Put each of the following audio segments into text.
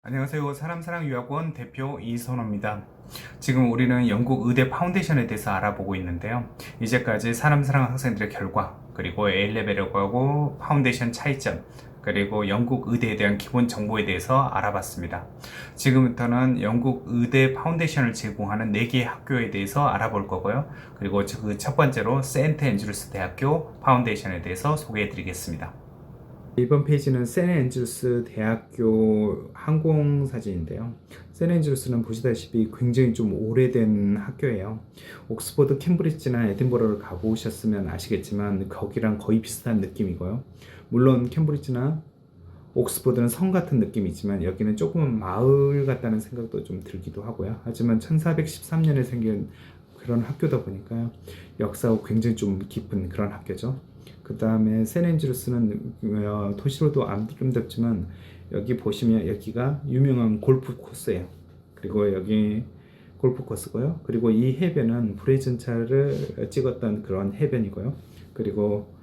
안녕하세요. 사람사랑유학원 대표 이선호입니다. 지금 우리는 영국 의대 파운데이션에 대해서 알아보고 있는데요. 이제까지 사람사랑 학생들의 결과, 그리고 A레벨하고 파운데이션 차이점, 그리고 영국 의대에 대한 기본 정보에 대해서 알아봤습니다. 지금부터는 영국 의대 파운데이션을 제공하는 4개의 학교에 대해서 알아볼 거고요. 그리고 그 첫 번째로 세인트 앤드루스 대학교 파운데이션에 대해서 소개해 드리겠습니다. 이번 페이지는 샌앤드루스 대학교 항공사진인데요. 샌앤드루스는 보시다시피 굉장히 좀 오래된 학교예요. 옥스퍼드, 캠브리지나 에딘버러를 가보셨으면 아시겠지만 거기랑 거의 비슷한 느낌이고요. 물론 캠브리지나 옥스퍼드는 성 같은 느낌이지만 여기는 조금은 마을 같다는 생각도 좀 들기도 하고요. 하지만 1413년에 생긴 그런 학교다 보니까 역사가 굉장히 좀 깊은 그런 학교죠. 그 다음에 샌앤드루스는 도시로도 아름답지만 여기 보시면 여기가 유명한 골프 코스예요. 그리고 여기 골프 코스고요. 그리고 이 해변은 브레이전차를 찍었던 그런 해변이고요. 그리고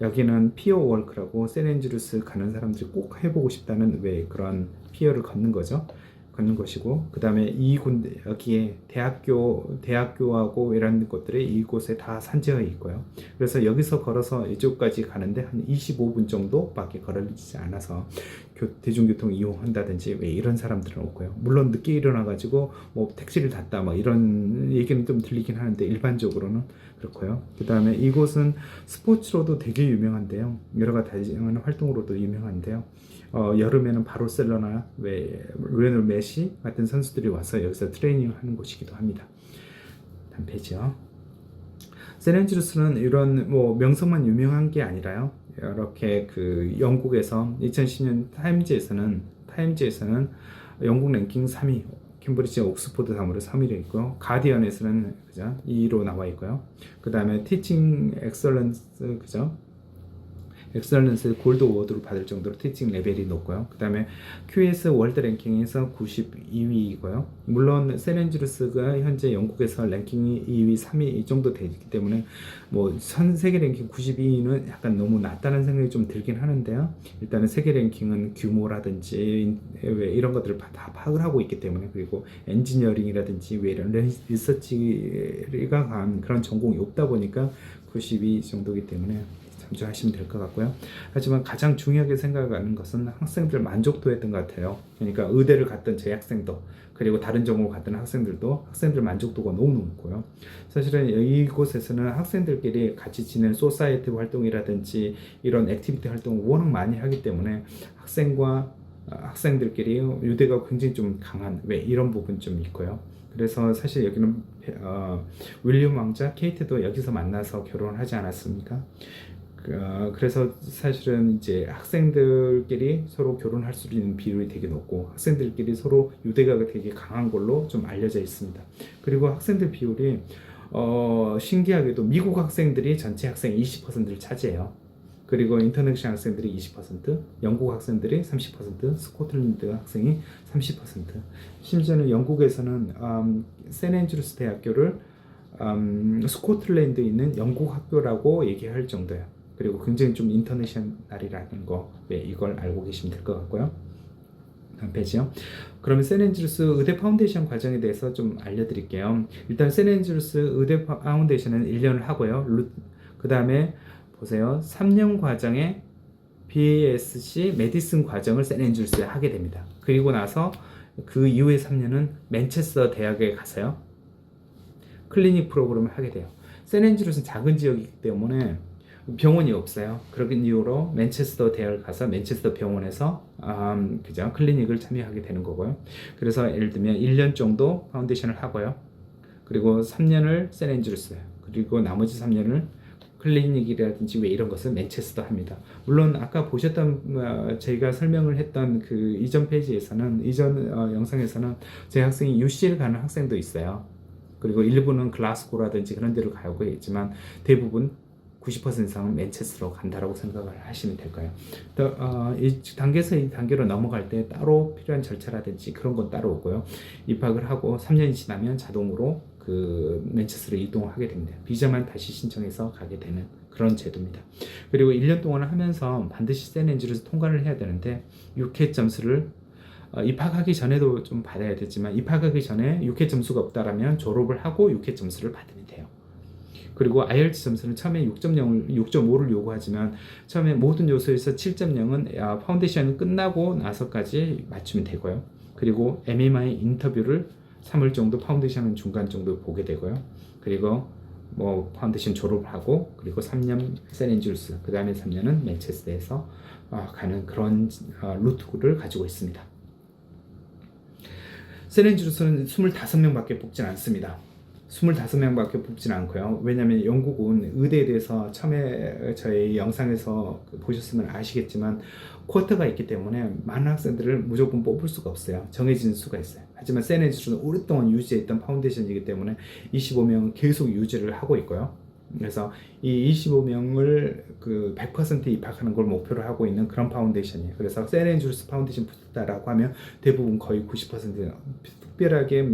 여기는 피어 월크라고 샌앤드루스 가는 사람들이 꼭 해보고 싶다는 왜 그런 피어를 걷는 거죠. 걷는 것이고, 그 다음에 이 군데 여기에 대학교하고 이런 것들이 이곳에 다 산재해 있고요. 그래서 여기서 걸어서 이쪽까지 가는데 한 25분 정도밖에 걸어지지 않아서 대중교통 이용한다든지 왜 이런 사람들은 없고요. 물론 늦게 일어나가지고 뭐 택시를 탔다 뭐 이런 얘기는 좀 들리긴 하는데 일반적으로는 그렇고요. 그 다음에 이곳은 스포츠로도 되게 유명한데요. 여러 가지 다양한 활동으로도 유명한데요. 여름에는 바르셀로나, 리오넬 메시 같은 선수들이 와서 여기서 트레이닝을 하는 곳이기도 합니다. 다음 페이지요. 샌앤드루스는 이런 뭐 명성만 유명한 게 아니라요. 이렇게 그 영국에서 2010년 타임즈에서는 영국 랭킹 3위, 캠브리지, 옥스퍼드 다음으로 3위로 있고요. 가디언에서는 그죠? 2위로 나와 있고요. 그 다음에 티칭 엑설런스 그죠? 엑설런스 골드 어워드를 받을 정도로 티칭 레벨이 높고요. 그 다음에 QS 월드 랭킹에서 92위이고요. 물론 샌앤드루스가 현재 영국에서 랭킹이 2위, 3위 이 정도 되기 때문에 뭐 전 세계 랭킹 92위는 약간 너무 낮다는 생각이 좀 들긴 하는데요. 일단은 세계 랭킹은 규모라든지 왜 이런 것들을 다 파악을 하고 있기 때문에, 그리고 엔지니어링이라든지 왜 이런 리서치가 강한 그런 전공이 없다 보니까 92 정도이기 때문에 참조하시면 될 것 같고요. 하지만 가장 중요하게 생각하는 것은 학생들 만족도였던 것 같아요. 그러니까 의대를 갔던 제 학생도, 그리고 다른 전공을 갔던 학생들도 학생들 만족도가 너무 높고요. 사실은 이곳에서는 학생들끼리 같이 지내는 소사이어티 활동이라든지 이런 액티비티 활동을 워낙 많이 하기 때문에 학생들끼리 유대가 굉장히 좀 강한 왜 이런 부분 좀 있고요. 그래서 사실 여기는 윌리엄 왕자, 케이트도 여기서 만나서 결혼을 하지 않았습니까? 그래서 사실은 이제 학생들끼리 서로 결혼할 수 있는 비율이 되게 높고 학생들끼리 서로 유대가가 되게 강한 걸로 좀 알려져 있습니다. 그리고 학생들 비율이 신기하게도 미국 학생들이 전체 학생 20%를 차지해요. 그리고 인터내셔널 학생들이 20%, 영국 학생들이 30%, 스코틀랜드 학생이 30%. 심지어는 영국에서는 샌앤드루스 대학교를 스코틀랜드에 있는 영국 학교라고 얘기할 정도예요. 그리고 굉장히 좀 인터내셔널이라는 거, 이걸 알고 계시면 될 것 같고요. 다음 페이지요. 그러면 샌앤드루스 의대 파운데이션 과정에 대해서 좀 알려드릴게요. 일단 샌앤드루스 의대 파운데이션은 1년을 하고요. 그 다음에 보세요. 3년 과정에 BASC 메디슨 과정을 샌앤드루스에 하게 됩니다. 그리고 나서 그 이후에 3년은 맨체스터 대학에 가서요. 클리닉 프로그램을 하게 돼요. 샌앤드루스는 작은 지역이기 때문에 병원이 없어요. 그런 이유로 맨체스터 대학을 가서 맨체스터 병원에서 그죠? 클리닉을 참여하게 되는 거고요. 그래서 예를 들면 1년 정도 파운데이션을 하고요. 그리고 3년을 샌앤드루스예요. 그리고 나머지 3년을 클리닉이라든지 왜 이런 것은 맨체스터 합니다. 물론 아까 보셨던 저희가 설명을 했던 그 이전 페이지에서는 이전 영상에서는 제 학생이 UC를 가는 학생도 있어요. 그리고 일부는 글라스고라든지 그런 데로 가고 있지만 대부분 90% 이상은 맨체스터로 간다라고 생각을 하시면 될 거예요. 이 단계에서 이 단계로 넘어갈 때 따로 필요한 절차라든지 그런 건 따로 오고요. 입학을 하고 3년이 지나면 자동으로 그 맨체스터로 이동하게 됩니다. 비자만 다시 신청해서 가게 되는 그런 제도입니다. 그리고 1년 동안 하면서 반드시 샌앤드루스 통과를 해야 되는데 6회 점수를 입학하기 전에도 좀 받아야 되지만 입학하기 전에 6회 점수가 없다라면 졸업을 하고 6회 점수를 받으면 돼요. 그리고 IELTS 점수는 처음에 6.0을 6.5를 요구하지만 처음에 모든 요소에서 7.0은 파운데이션 끝나고 나서까지 맞추면 되고요. 그리고 MMI 인터뷰를 3월 정도, 파운데이션은 중간 정도 보게 되고요. 그리고 뭐 파운데이션 졸업을 하고 그리고 3년 세렌주스, 그 다음에 3년은 맨체스터에서 가는 그런 루트를 가지고 있습니다. 세렌주스는 25명밖에 뽑진 않습니다. 25명밖에 뽑진 않고요. 왜냐하면 영국은 의대에 대해서 처음에 저희 영상에서 보셨으면 아시겠지만 쿼터가 있기 때문에 많은 학생들을 무조건 뽑을 수가 없어요. 정해진 수가 있어요. 하지만 세렌주스는 오랫동안 유지했던 파운데이션이기 때문에 25명은 계속 유지를 하고 있고요. 그래서 이 25명을 그 100% 입학하는 걸 목표로 하고 있는 그런 파운데이션이에요. 그래서 세렌주스 파운데이션 붙었다라고 하면 대부분 거의 90% 특별하게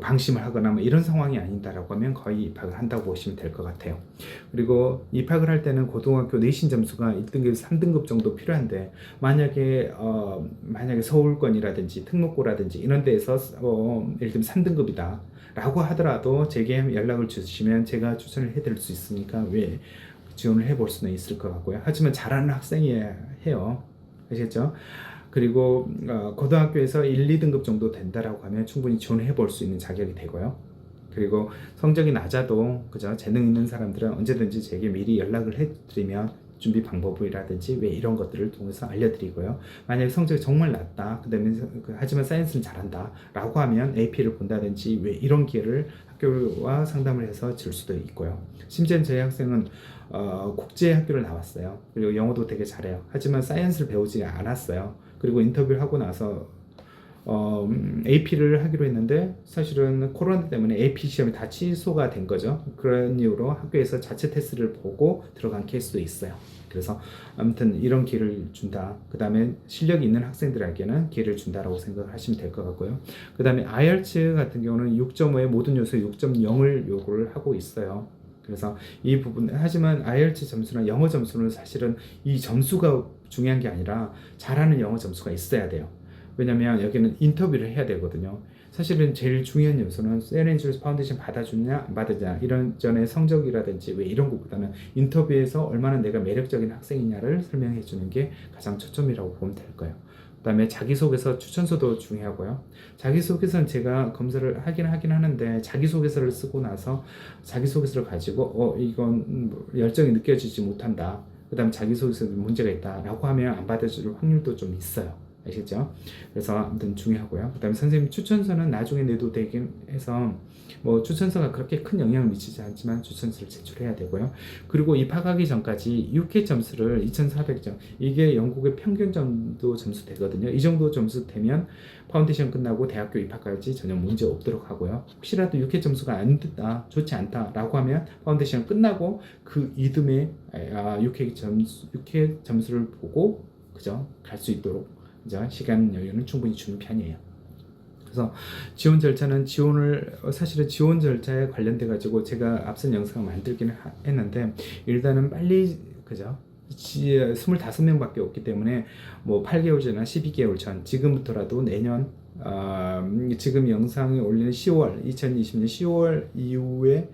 방심을 하거나 뭐 이런 상황이 아닌다라고 하면 거의 입학을 한다고 보시면 될 것 같아요. 그리고 입학을 할 때는 고등학교 내신 점수가 1등급, 3등급 정도 필요한데 만약에 서울권이라든지 특목고라든지 이런 데에서 예를 들면 3등급이다 라고 하더라도 제게 연락을 주시면 제가 추천을 해드릴 수 있으니까 왜 지원을 해볼 수는 있을 것 같고요. 하지만 잘하는 학생이어야 해요. 아시겠죠? 그리고 고등학교에서 1, 2등급 정도 된다라고 하면 충분히 지원해 볼 수 있는 자격이 되고요. 그리고 성적이 낮아도 그죠? 재능 있는 사람들은 언제든지 제게 미리 연락을 해드리면 준비 방법이라든지 왜 이런 것들을 통해서 알려드리고요. 만약에 성적이 정말 낮다, 그다음에 하지만 사이언스는 잘한다 라고 하면 AP를 본다든지 왜 이런 기회를 학교와 상담을 해서 줄 수도 있고요. 심지어 저희 학생은 국제 학교를 나왔어요. 그리고 영어도 되게 잘해요. 하지만 사이언스를 배우지 않았어요. 그리고 인터뷰를 하고 나서 AP를 하기로 했는데 사실은 코로나 때문에 AP 시험이 다 취소가 된 거죠. 그런 이유로 학교에서 자체 테스트를 보고 들어간 케이스도 있어요. 그래서 아무튼 이런 기회를 준다. 그 다음에 실력이 있는 학생들에게는 기회를 준다라고 생각을 하시면 될 것 같고요. 그 다음에 IELTS 같은 경우는 6.5의 모든 요소에 6.0을 요구를 하고 있어요. 그래서 이 부분, 하지만 IELTS 점수나 영어 점수는 사실은 이 점수가 중요한 게 아니라 잘하는 영어 점수가 있어야 돼요. 왜냐면 여기는 인터뷰를 해야 되거든요. 사실은 제일 중요한 요소는 세렌주스 파운데이션 받아주냐 안 받으냐 이런 전에 성적이라든지 왜 이런 것보다는 인터뷰에서 얼마나 내가 매력적인 학생이냐를 설명해 주는 게 가장 초점이라고 보면 될 거예요. 그 다음에 자기소개서 추천서도 중요하고요. 자기소개서는 제가 검사를 하긴 하는데 자기소개서를 쓰고 나서 자기소개서를 가지고 이건 열정이 느껴지지 못한다, 그 다음 자기소개서에 문제가 있다 라고 하면 안 받아줄 확률도 좀 있어요. 아시겠죠? 그래서 아무튼 중요하고요. 그 다음에 선생님 추천서는 나중에 내도 되긴 해서 뭐 추천서가 그렇게 큰 영향을 미치지 않지만 추천서를 제출해야 되고요. 그리고 입학하기 전까지 6회 점수를 2400점, 이게 영국의 평균 정도 점수 되거든요. 이 정도 점수 되면 파운데이션 끝나고 대학교 입학까지 전혀 문제 없도록 하고요. 혹시라도 6회 점수가 안 됐다, 좋지 않다 라고 하면 파운데이션 끝나고 그 이듬해 6회 점수를 보고 그죠? 갈 수 있도록 시간 여유는 충분히 주는 편이에요. 그래서 지원 절차는 사실은 지원 절차에 관련돼 가지고 제가 앞선 영상을 만들기는 했는데 일단은 빨리 그죠? 25명밖에 없기 때문에 뭐 8개월 전이나 12개월 전 지금부터라도 내년 지금 영상을 올리는 2020년 10월 이후에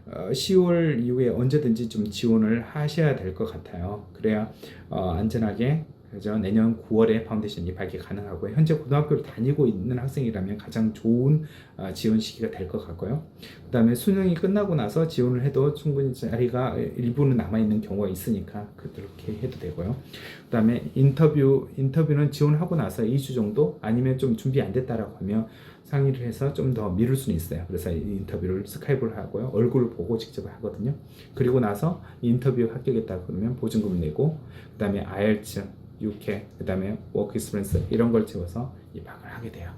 10월 이후에 언제든지 좀 지원을 하셔야 될 것 같아요. 그래야 안전하게 그죠? 내년 9월에 파운데이션 입학이 가능하고요. 현재 고등학교를 다니고 있는 학생이라면 가장 좋은 지원 시기가 될 것 같고요. 그 다음에 수능이 끝나고 나서 지원을 해도 충분히 자리가 일부는 남아있는 경우가 있으니까 그렇게 해도 되고요. 그 다음에 인터뷰는 지원하고 나서 2주 정도 아니면 좀 준비 안 됐다라고 하면 상의를 해서 좀 더 미룰 수는 있어요. 그래서 인터뷰를 스카이프를 하고요. 얼굴을 보고 직접 하거든요. 그리고 나서 인터뷰 합격했다 그러면 보증금 내고 그 다음에 IELTS 6회, 그 다음에 워크 익스피리언스 이런 걸 채워서 입학을 하게 돼요.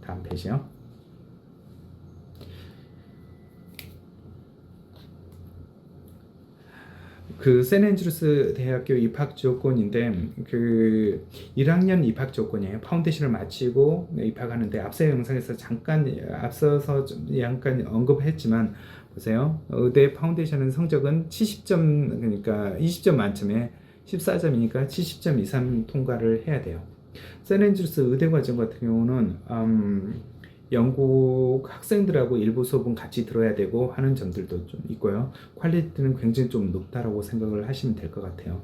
다음 페이지요. 그 세넨드루스 대학교 입학 조건인데 그 1학년 입학 조건이에요. 파운데이션을 마치고 입학하는데 앞서 영상에서 앞서서 잠깐 언급했지만 보세요. 의대 파운데이션은 성적은 70점, 그러니까 20점 만점에 14점이니까 70점 이상 통과를 해야 돼요. 세앤드루스 의대 과정 같은 경우는 영국 학생들하고 일부 수업은 같이 들어야 되고 하는 점들도 좀 있고요. 퀄리티는 굉장히 좀 높다라고 생각을 하시면 될 것 같아요.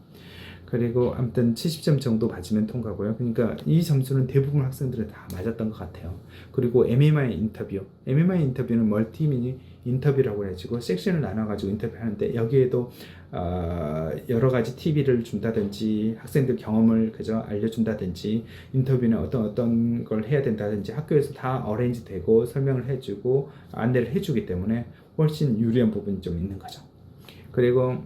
그리고 아무튼 70점 정도 맞으면 통과고요. 그러니까 이 점수는 대부분 학생들은 다 맞았던 것 같아요. 그리고 MMI 인터뷰. MMI 인터뷰는 멀티미니 인터뷰라고 해가지고 섹션을 나눠가지고 인터뷰하는데 여기에도 여러 가지 팁을 준다든지 학생들 경험을 그저 알려준다든지 인터뷰는 어떤 걸 해야 된다든지 학교에서 다 어레인지 되고 설명을 해주고 안내를 해주기 때문에 훨씬 유리한 부분이 좀 있는 거죠. 그리고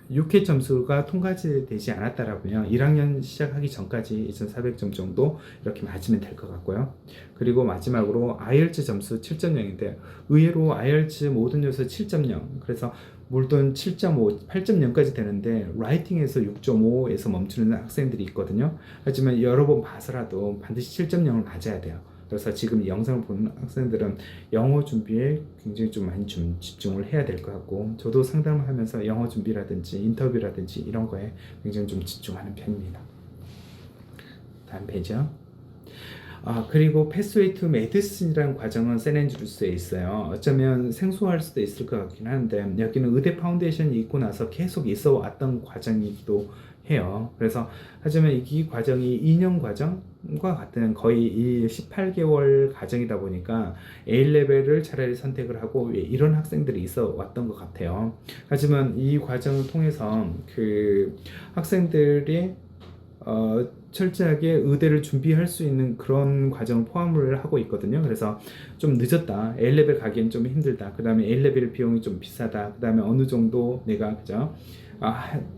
6회 점수가 통과되지 않았다라면 1학년 시작하기 전까지 2,400점 정도 이렇게 맞으면 될 것 같고요. 그리고 마지막으로 IELTS 점수 7.0인데 의외로 IELTS 모든 요소 7.0 그래서 물론 7.5, 8.0까지 되는데 라이팅에서 6.5에서 멈추는 학생들이 있거든요. 하지만 여러 번 봐서라도 반드시 7.0을 맞아야 돼요. 그래서 지금 이 영상을 보는 학생들은 영어 준비에 굉장히 좀 많이 좀 집중을 해야 될 것 같고 저도 상담을 하면서 영어 준비라든지 인터뷰라든지 이런 거에 굉장히 좀 집중하는 편입니다. 다음 페이지요. 그리고 패스웨이 투 메디슨이라는 과정은 세앤드루스에 있어요. 어쩌면 생소할 수도 있을 것 같긴 한데 여기는 의대 파운데이션이 있고 나서 계속 있어 왔던 과정이기도 해요. 그래서 하지만 이 과정이 2년 과정과 같은 거의 이 18개월 과정이다 보니까 A레벨을 차라리 선택을 하고 이런 학생들이 있어 왔던 것 같아요. 하지만 이 과정을 통해서 그 학생들이 철저하게 의대를 준비할 수 있는 그런 과정을 포함을 하고 있거든요. 그래서 좀 늦었다. A레벨 가기엔 좀 힘들다. 그 다음에 A레벨 비용이 좀 비싸다. 그 다음에 어느 정도 내가 그죠?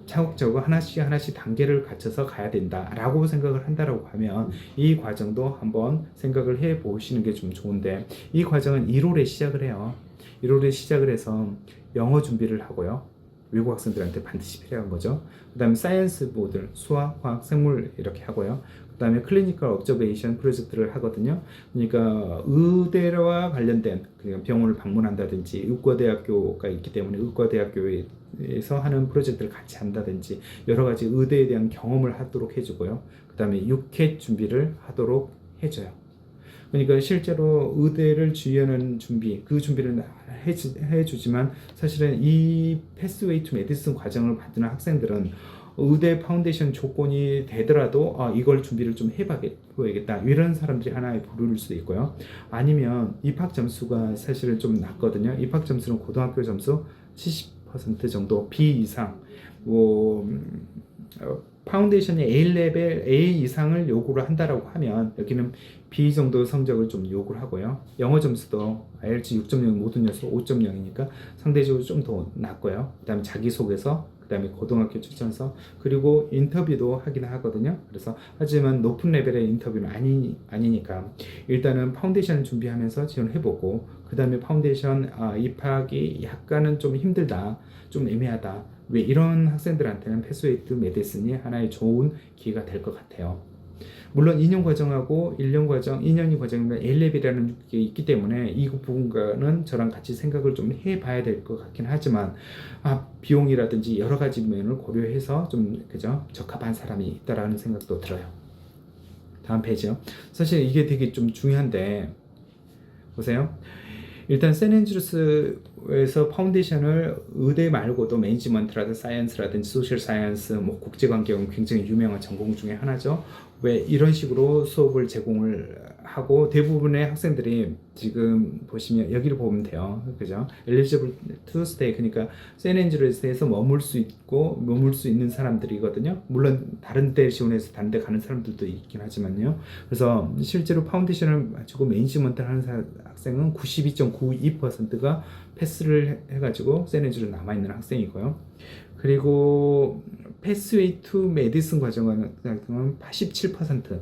차곡차곡 하나씩 단계를 갖춰서 가야 된다라고 생각을 한다라고 하면 이 과정도 한번 생각을 해 보시는 게 좀 좋은데 이 과정은 1월에 시작을 해요. 1월에 시작을 해서 영어 준비를 하고요. 외국 학생들한테 반드시 필요한 거죠. 그 다음에 사이언스 모듈, 수학, 화학, 생물 이렇게 하고요. 그 다음에 클리니컬 업저베이션 프로젝트를 하거든요. 그러니까 의대와 관련된 그러니까 병원을 방문한다든지 의과대학교가 있기 때문에 의과대학교에서 하는 프로젝트를 같이 한다든지 여러 가지 의대에 대한 경험을 하도록 해주고요. 그 다음에 6회 준비를 하도록 해줘요. 그러니까 실제로 의대를 지원하는 준비, 그 준비를 해주지만 사실은 이 패스웨이 투 메디슨 과정을 받는 학생들은 의대 파운데이션 조건이 되더라도 이걸 준비를 좀 해봐야겠다 이런 사람들이 하나의 부류일 수도 있고요. 아니면 입학 점수가 사실은 좀 낮거든요. 입학 점수는 고등학교 점수 70% 정도 B 이상 파운데이션이 A레벨 A 이상을 요구를 한다라고 하면 여기는 B 정도 성적을 좀 요구를 하고요. 영어 점수도 IELTS 6.0 모든 요소 5.0이니까 상대적으로 좀 더 낮고요. 그 다음에 자기소개서, 그 다음에 고등학교 추천서, 그리고 인터뷰도 하긴 하거든요. 그래서 하지만 높은 레벨의 인터뷰는 아니니까 일단은 파운데이션 준비하면서 지원해보고 그 다음에 파운데이션 입학이 약간은 좀 힘들다, 좀 애매하다. 왜 이런 학생들한테는 패스웨이 투 메디슨이 하나의 좋은 기회가 될 것 같아요. 물론 2년 과정하고 1년 과정, 2년이 과정이면 A레벨이라는 게 있기 때문에 이 부분과는 저랑 같이 생각을 좀 해봐야 될 것 같긴 하지만 비용이라든지 여러 가지 면을 고려해서 좀 그죠? 적합한 사람이 있다라는 생각도 들어요. 다음 페이지요. 사실 이게 되게 좀 중요한데 보세요. 일단 세앤드루스에서 파운데이션을 의대 말고도 매니지먼트라든지 사이언스라든지 소셜 사이언스, 국제관계는 굉장히 유명한 전공 중에 하나죠. 왜 이런 식으로 수업을 제공을 하고 대부분의 학생들이 지금 보시면 여기를 보면 돼요. 그죠? eligible to stay 그러니까 세앤드루스에서 머물 수 있는 사람들이거든요. 물론 다른 데 지원해서 다른 데 가는 사람들도 있긴 하지만요. 그래서 실제로 파운데이션을 마치고 매니지먼트를 하는 학생은 92.92%가 패스를 해가지고 세앤드루스에 남아있는 학생이고요. 그리고 패스웨이 투 메디슨 과정은 87%.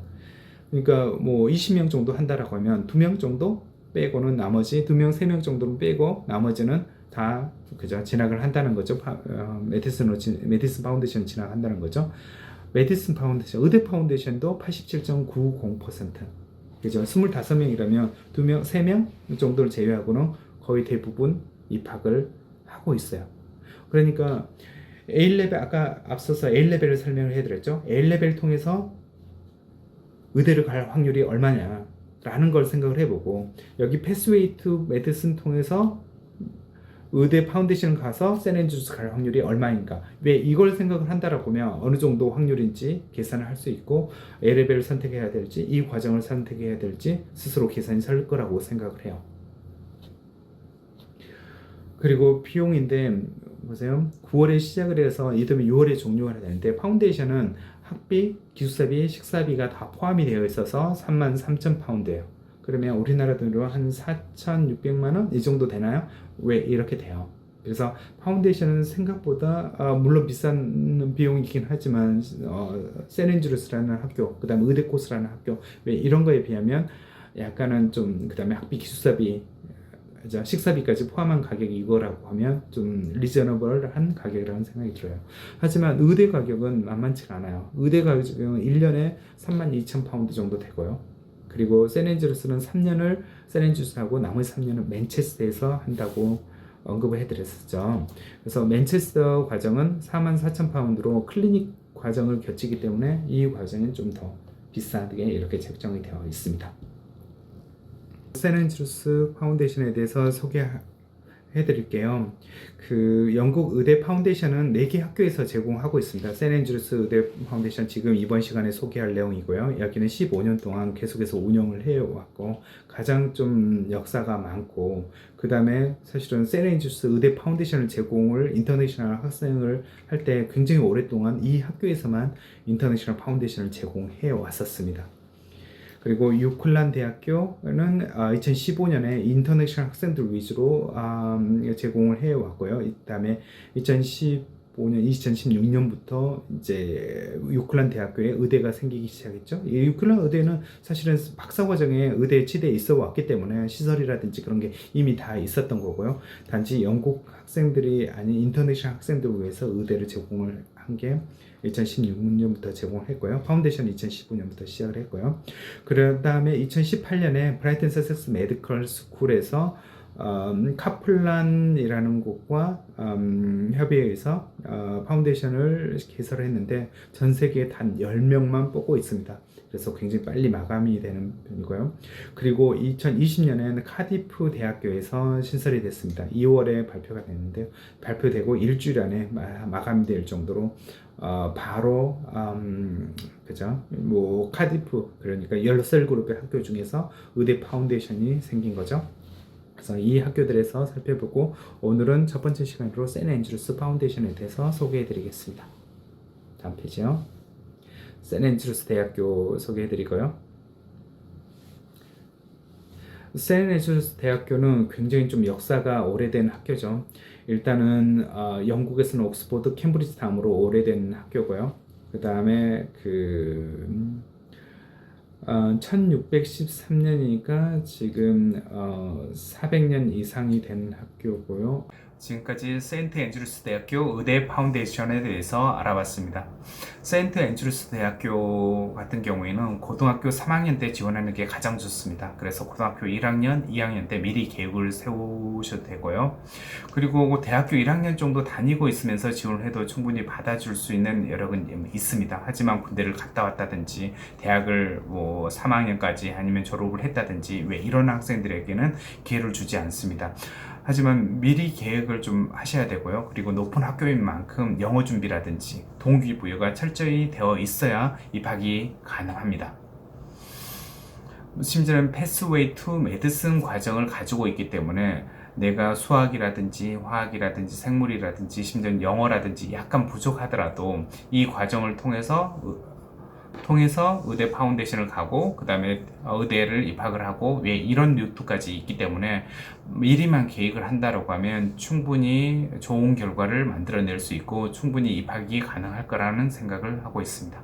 그러니까 20명 정도 한다라고 하면 2명 정도 빼고는 나머지 2명, 3명 정도는 빼고 나머지는 다 그죠? 진학을 한다는 거죠. 메디슨 파운데이션 진학한다는 거죠. 메디슨 파운데이션, 의대 파운데이션도 87.90%. 그죠? 25명이라면 2명, 3명 정도를 제외하고는 거의 대부분 입학을 하고 있어요. 그러니까 A레벨 아까 앞서서 A레벨을 설명을 해드렸죠. A레벨 통해서 의대를 갈 확률이 얼마냐 라는 걸 생각을 해보고 여기 패스웨이 투 메디슨 통해서 의대 파운데이션 가서 세넨주스 갈 확률이 얼마인가 왜 이걸 생각을 한다라고 하면 어느 정도 확률인지 계산을 할 수 있고 A레벨을 선택해야 될지 이 과정을 선택해야 될지 스스로 계산이 설 거라고 생각을 해요. 그리고 비용인데 보세요. 9월에 시작을 해서 이듬해 6월에 종료가 되는데 파운데이션은 학비, 기숙사비, 식사비가 다 포함이 되어 있어서 33,000파운드예요. 그러면 우리나라 돈으로 한 4,600만 원 이 정도 되나요? 왜 이렇게 돼요? 그래서 파운데이션은 생각보다 물론 비싼 비용이긴 하지만 세넨주루스라는 학교, 그 다음에 의대 코스라는 학교 왜 이런 거에 비하면 약간은 좀 그 다음에 학비, 기숙사비 식사비까지 포함한 가격이 이거라고 하면 좀 리저너블한 가격이라는 생각이 들어요. 하지만 의대 가격은 만만치가 않아요. 의대 가격은 1년에 32,000파운드 정도 되고요. 그리고 세넨주루스는 3년을 세넨주루스하고 나머지 3년은 맨체스터에서 한다고 언급을 해드렸었죠. 그래서 맨체스터 과정은 44,000파운드로 클리닉 과정을 겹치기 때문에 이 과정은 좀 더 비싸게 이렇게 책정이 되어 있습니다. 세넨주루스 파운데이션에 대해서 소개해 드릴게요. 그 영국 의대 파운데이션은 4개 학교에서 제공하고 있습니다. 세넨주루스 의대 파운데이션 지금 이번 시간에 소개할 내용이고요. 여기는 15년 동안 계속해서 운영을 해왔고 가장 좀 역사가 많고 그 다음에 사실은 세넨주루스 의대 파운데이션을 제공을 인터내셔널 학생을 할 때 굉장히 오랫동안 이 학교에서만 인터내셔널 파운데이션을 제공해 왔었습니다. 그리고 유클란 대학교는 2015년에 인터내셔널 학생들 위주로 제공을 해왔고요. 그 다음에 2016년부터 이제 유클란 대학교에 의대가 생기기 시작했죠. 이 유클란 의대는 사실은 박사과정에 의대 치대에 있어 왔기 때문에 시설이라든지 그런 게 이미 다 있었던 거고요. 단지 영국 학생들이 아닌 인터내셔널 학생들을 위해서 의대를 제공을 한 게 2016년부터 제공을 했고요. 파운데이션 2015년부터 시작을 했고요. 그 다음에 2018년에 브라이튼 서섹스 메디컬 스쿨에서 카플란이라는 곳과 협의해서 파운데이션을 개설을 했는데 전 세계에 단 10명만 뽑고 있습니다. 그래서 굉장히 빨리 마감이 되는 편이고요. 그리고 2020년에는 카디프 대학교에서 신설이 됐습니다. 2월에 발표가 됐는데요. 발표되고 일주일 안에 마감이 될 정도로 바로 그죠? 뭐 카디프 그러니까 13그룹의 학교 중에서 의대 파운데이션이 생긴 거죠. 그래서 이 학교들에서 살펴보고 오늘은 첫 번째 시간으로 세넨주루스 파운데이션에 대해서 소개해 드리겠습니다. 다음 페이지요. 세넨주루스 대학교 소개해 드리고요. 세넨주루스 대학교는 굉장히 좀 역사가 오래된 학교죠. 일단은 영국에서는 옥스포드, 캠브리지 다음으로 오래된 학교고요. 그 다음에 1613년이니까 지금 400년 이상이 된 학교고요. 지금까지 세인트 앤드루스 대학교 의대 파운데이션에 대해서 알아봤습니다. 세인트 앤드루스 대학교 같은 경우에는 고등학교 3학년 때 지원하는 게 가장 좋습니다. 그래서 고등학교 1학년, 2학년 때 미리 계획을 세우셔도 되고요. 그리고 대학교 1학년 정도 다니고 있으면서 지원을 해도 충분히 받아줄 수 있는 여력은 있습니다. 하지만 군대를 갔다 왔다든지 대학을 뭐 3학년까지 아니면 졸업을 했다든지 왜 이런 학생들에게는 기회를 주지 않습니다. 하지만 미리 계획을 좀 하셔야 되고요. 그리고 높은 학교인 만큼 영어 준비라든지 동기부여가 철저히 되어 있어야 입학이 가능합니다. 심지어는 패스웨이 투 메디슨 과정을 가지고 있기 때문에 내가 수학이라든지 화학이라든지 생물이라든지 심지어 영어라든지 약간 부족하더라도 이 과정을 통해서 의대 파운데이션을 가고 그 다음에 의대를 입학을 하고 왜 이런 루트까지 있기 때문에 미리만 계획을 한다고 하면 충분히 좋은 결과를 만들어낼 수 있고 충분히 입학이 가능할 거라는 생각을 하고 있습니다.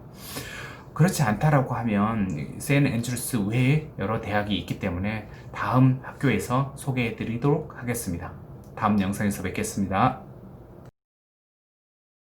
그렇지 않다라고 하면 세인트 앤드루스 외에 여러 대학이 있기 때문에 다음 학교에서 소개해 드리도록 하겠습니다. 다음 영상에서 뵙겠습니다.